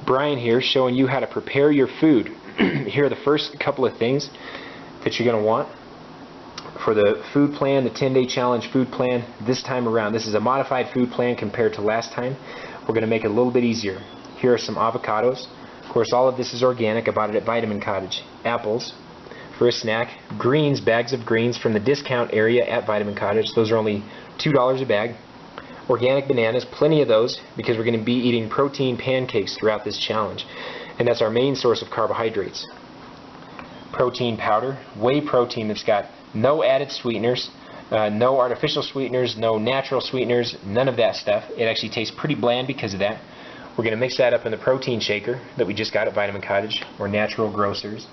Brian here, showing you how to prepare your food. Here are the first couple of things that you're going to want for the food plan, the 10-day challenge food plan this time around. This is a modified food plan compared to last time. We're going to make it a little bit easier. Here are some avocados. Of course, all of this is organic. I bought it at Vitamin Cottage. Apples for a snack. Greens, bags of greens from the discount area at Vitamin Cottage. Those are only $2 a bag. Organic bananas, plenty of those, because we're going to be eating protein pancakes throughout this challenge. And that's our main source of carbohydrates. Protein powder, whey protein that's got no added sweeteners, no artificial sweeteners, no natural sweeteners, none of that stuff. It actually tastes pretty bland because of that. We're going to mix that up in the protein shaker that we just got at Vitamin Cottage, or Natural Grocers.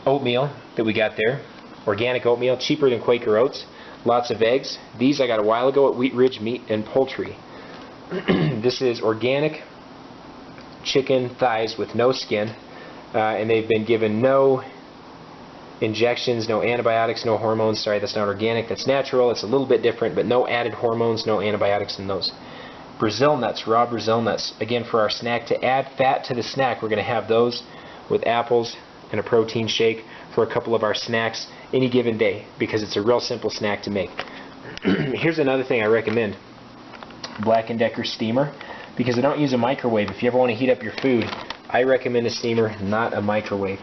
Oatmeal that we got there, organic oatmeal, cheaper than Quaker Oats. Lots of eggs. These I got a while ago at Wheat Ridge Meat and Poultry. This is organic chicken thighs with no skin, and they've been given no injections, no antibiotics, no hormones. Sorry, that's not organic, that's natural. It's a little bit different, but no added hormones, no antibiotics in those. Brazil nuts, raw Brazil nuts. Again, for our snack, to add fat to the snack, we're going to have those with apples and a protein shake for a couple of our snacks any given day, because it's a real simple snack to make. Here's another thing I recommend. Black & Decker steamer, because I don't use a microwave. If you ever want to heat up your food, I recommend a steamer, not a microwave.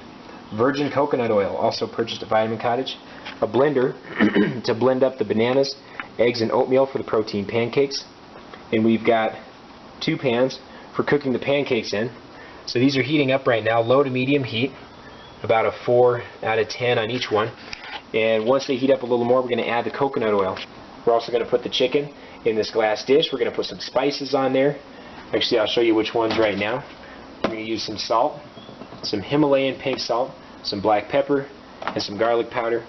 Virgin coconut oil, also purchased at Vitamin Cottage. A blender to blend up the bananas, eggs, and oatmeal for the protein pancakes. And we've got 2 pans for cooking the pancakes in. So these are heating up right now, low to medium heat, about a 4 out of 10 on each one. And once they heat up a little more, we're going to add the coconut oil. We're also going to put the chicken in this glass dish. We're going to put some spices on there. Actually, I'll show you which ones right now. We're going to use some salt, some Himalayan pink salt, some black pepper, and some garlic powder.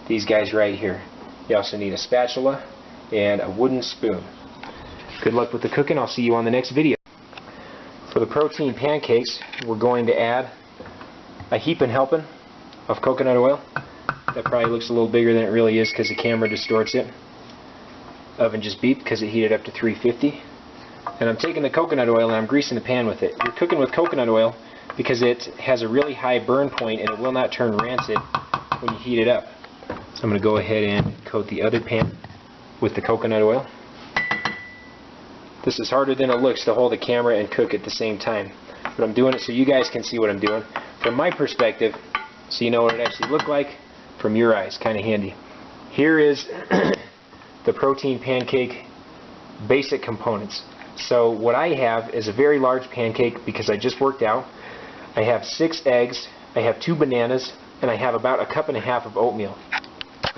These guys right here. You also need a spatula and a wooden spoon. Good luck with the cooking. I'll see you on the next video. For the protein pancakes, we're going to add a heaping helping of coconut oil. That probably looks a little bigger than it really is because the camera distorts it. Oven just beeped because it heated up to 350. And I'm taking the coconut oil and I'm greasing the pan with it. You're cooking with coconut oil because it has a really high burn point and it will not turn rancid when you heat it up. So I'm going to go ahead and coat the other pan with the coconut oil. This is harder than it looks to hold the camera and cook at the same time. But I'm doing it so you guys can see what I'm doing from my perspective, so you know what it actually looked like from your eyes. Kind of handy. Here is the protein pancake basic components. So what I have is a very large pancake because I just worked out. I have 6 eggs, I have 2 bananas, and I have about 1.5 cups of oatmeal.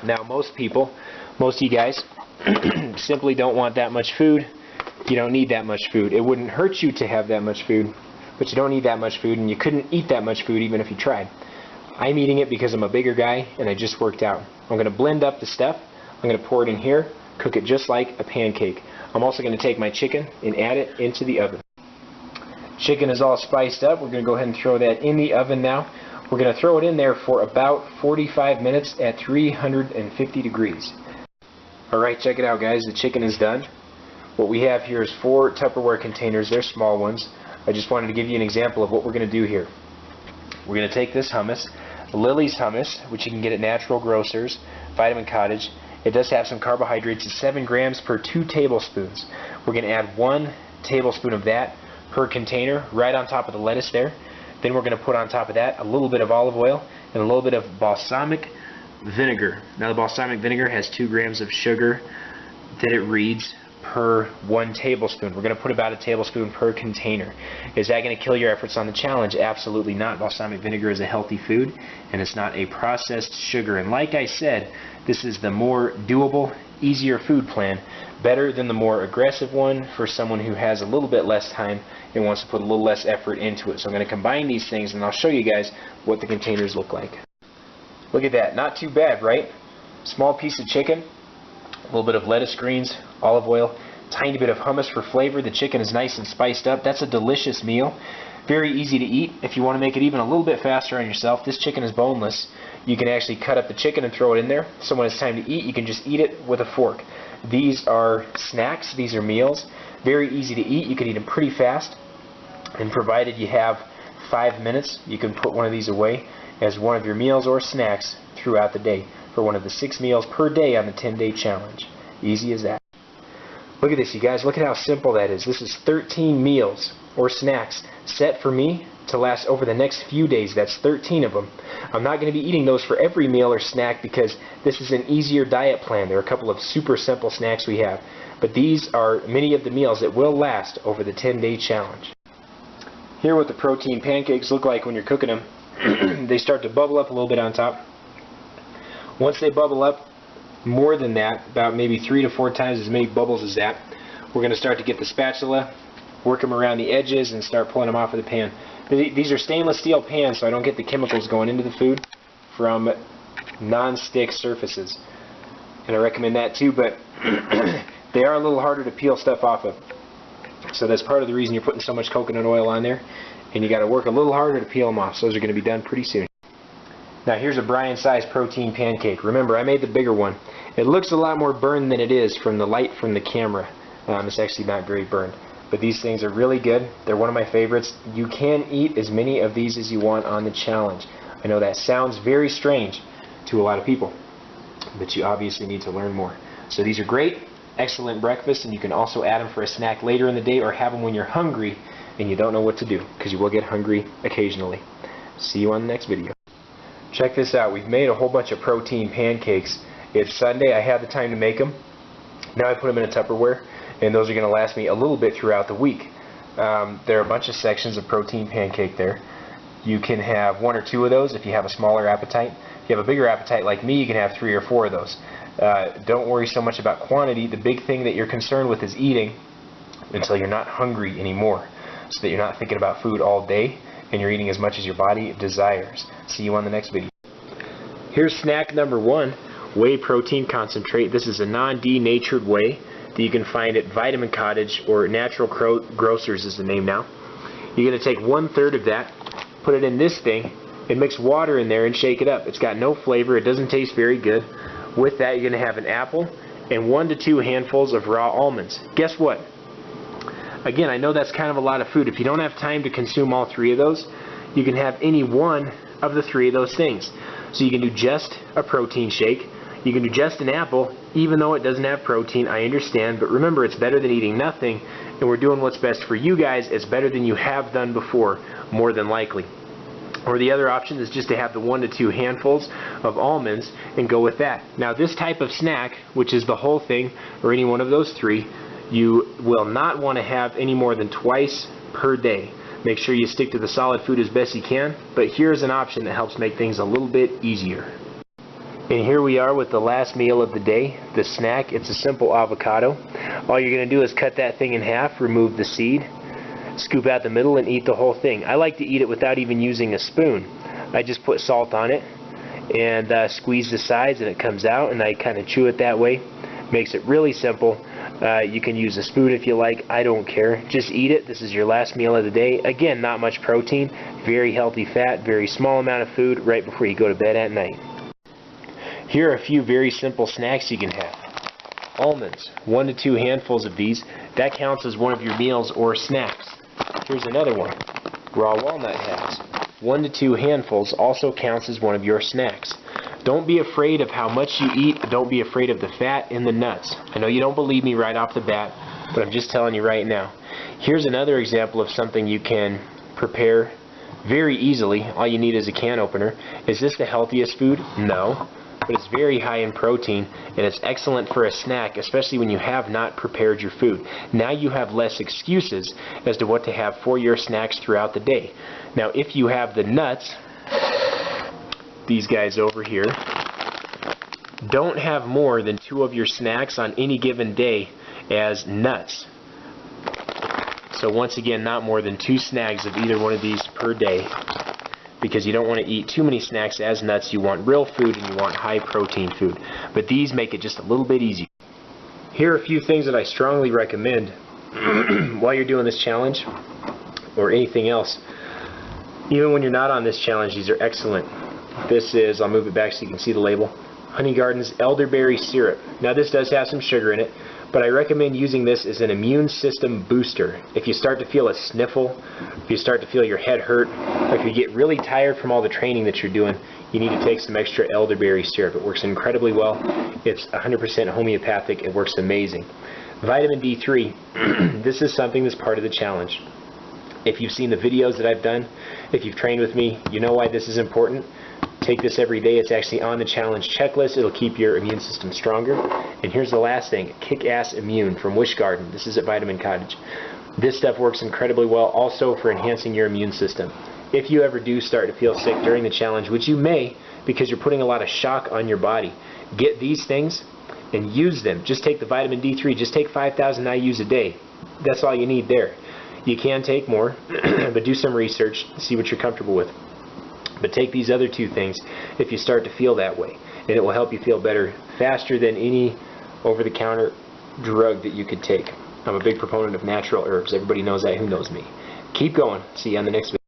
Now most people, most of you guys, simply don't want that much food. You don't need that much food. It wouldn't hurt you to have that much food, but you don't need that much food, and you couldn't eat that much food even if you tried. I'm eating it because I'm a bigger guy and I just worked out. I'm going to blend up the stuff. I'm going to pour it in here, cook it just like a pancake. I'm also going to take my chicken and add it into the oven. Chicken is all spiced up. We're going to go ahead and throw that in the oven now. We're going to throw it in there for about 45 minutes at 350 degrees. Alright, check it out guys. The chicken is done. What we have here is 4 Tupperware containers. They're small ones. I just wanted to give you an example of what we're going to do here. We're going to take this hummus, Lily's hummus, which you can get at Natural Grocers, Vitamin Cottage. It does have some carbohydrates. It's 7 grams per 2 tablespoons. We're going to add 1 tablespoon of that per container right on top of the lettuce there. Then we're going to put on top of that a little bit of olive oil and a little bit of balsamic vinegar. Now the balsamic vinegar has 2 grams of sugar that it reads per 1 tablespoon. We're going to put about 1 tablespoon per container. Is that going to kill your efforts on the challenge? Absolutely not. Balsamic vinegar is a healthy food and it's not a processed sugar. And like I said, this is the more doable, easier food plan, better than the more aggressive one for someone who has a little bit less time and wants to put a little less effort into it. So I'm going to combine these things and I'll show you guys what the containers look like. Look at that. Not too bad, right? Small piece of chicken, a little bit of lettuce greens, olive oil, tiny bit of hummus for flavor. The chicken is nice and spiced up. That's a delicious meal. Very easy to eat. If you want to make it even a little bit faster on yourself, this chicken is boneless. You can actually cut up the chicken and throw it in there. So when it's time to eat, you can just eat it with a fork. These are snacks. These are meals. Very easy to eat. You can eat them pretty fast. And provided you have 5 minutes, you can put one of these away as one of your meals or snacks throughout the day for one of the 6 meals per day on the 10-day challenge. Easy as that. Look at this, you guys. Look at how simple that is. This is 13 meals or snacks set for me to last over the next few days. That's 13 of them. I'm not going to be eating those for every meal or snack because this is an easier diet plan. There are a couple of super simple snacks we have. But these are many of the meals that will last over the 10-day challenge. Here are what the protein pancakes look like when you're cooking them. They start to bubble up a little bit on top. Once they bubble up more than that, about maybe 3 to 4 times as many bubbles as that, we're going to start to get the spatula, work them around the edges, and start pulling them off of the pan. These are stainless steel pans, so I don't get the chemicals going into the food from non-stick surfaces. And I recommend that too, but they are a little harder to peel stuff off of. So that's part of the reason you're putting so much coconut oil on there. And you got to work a little harder to peel them off. So those are going to be done pretty soon. Now here's a Brian-sized protein pancake. Remember, I made the bigger one. It looks a lot more burned than it is from the light from the camera. It's actually not very burned. But these things are really good. They're one of my favorites. You can eat as many of these as you want on the challenge. I know that sounds very strange to a lot of people, but you obviously need to learn more. So these are great, excellent breakfast, and you can also add them for a snack later in the day or have them when you're hungry and you don't know what to do, because you will get hungry occasionally. See you on the next video. Check this out. We've made a whole bunch of protein pancakes. It's Sunday. I had the time to make them. Now I put them in a Tupperware, and those are going to last me a little bit throughout the week. There are a bunch of sections of protein pancake there. You can have 1 or 2 of those if you have a smaller appetite. If you have a bigger appetite like me, you can have 3 or 4 of those. Don't worry so much about quantity. The big thing that you're concerned with is eating until you're not hungry anymore, so that you're not thinking about food all day and you're eating as much as your body desires. See you on the next video. Here's snack number 1, whey protein concentrate. This is a non-denatured whey that you can find at Vitamin Cottage, or Natural Grocers is the name now. You're going to take 1/3 of that, put it in this thing, and mix water in there and shake it up. It's got no flavor. It doesn't taste very good. With that, you're going to have an apple and 1 to 2 handfuls of raw almonds. Guess what? Again, I know that's kind of a lot of food. If you don't have time to consume all 3 of those, you can have any one of the 3 of those things. So you can do just a protein shake. You can do just an apple, even though it doesn't have protein. I understand, but remember, it's better than eating nothing, and we're doing what's best for you guys. It's better than you have done before, more than likely. Or the other option is just to have the 1 to 2 handfuls of almonds and go with that. Now this type of snack, which is the whole thing, or any one of those 3, you will not want to have any more than twice per day. Make sure you stick to the solid food as best you can, but here's an option that helps make things a little bit easier. And here we are with the last meal of the day, the snack. It's a simple avocado. All you're going to do is cut that thing in half, remove the seed, scoop out the middle, and eat the whole thing. I like to eat it without even using a spoon. I just put salt on it and squeeze the sides, and it comes out, and I kind of chew it that way. Makes it really simple. You can use a spoon if you like. I don't care. Just eat it. This is your last meal of the day. Again, not much protein, very healthy fat, very small amount of food right before you go to bed at night. Here are a few very simple snacks you can have. Almonds, 1 to 2 handfuls of these. That counts as one of your meals or snacks. Here's another one. Raw walnut halves, 1 to 2 handfuls, also counts as one of your snacks. Don't be afraid of how much you eat. Don't be afraid of the fat in the nuts. I know you don't believe me right off the bat, but I'm just telling you right now. Here's another example of something you can prepare very easily. All you need is a can opener. Is this the healthiest food? No. But it's very high in protein, and it's excellent for a snack, especially when you have not prepared your food. Now you have less excuses as to what to have for your snacks throughout the day. Now if you have the nuts, these guys over here, don't have more than 2 of your snacks on any given day as nuts. So once again, not more than 2 snacks of either one of these per day, because you don't want to eat too many snacks as nuts. You want real food and you want high protein food. But these make it just a little bit easier. Here are a few things that I strongly recommend while you're doing this challenge or anything else. Even when you're not on this challenge, these are excellent. This is, I'll move it back so you can see the label, Honey Garden's elderberry syrup. Now this does have some sugar in it, but I recommend using this as an immune system booster. If you start to feel a sniffle, if you start to feel your head hurt, or if you get really tired from all the training that you're doing, you need to take some extra elderberry syrup. It works incredibly well. It's 100% homeopathic. It works amazing. Vitamin D3, this is something that's part of the challenge. If you've seen the videos that I've done, if you've trained with me, you know why this is important. Take this every day. It's actually on the challenge checklist. It'll keep your immune system stronger. And here's the last thing, Kick-Ass Immune from Wish Garden. This is at Vitamin Cottage. This stuff works incredibly well also for enhancing your immune system. If you ever do start to feel sick during the challenge, which you may because you're putting a lot of shock on your body, get these things and use them. Just take the vitamin D3. Just take 5,000 IUs a day. That's all you need there. You can take more, but do some research, see what you're comfortable with. But take these other two things if you start to feel that way, and it will help you feel better faster than any over-the-counter drug that you could take. I'm a big proponent of natural herbs. Everybody knows that who knows me. Keep going. See you on the next video.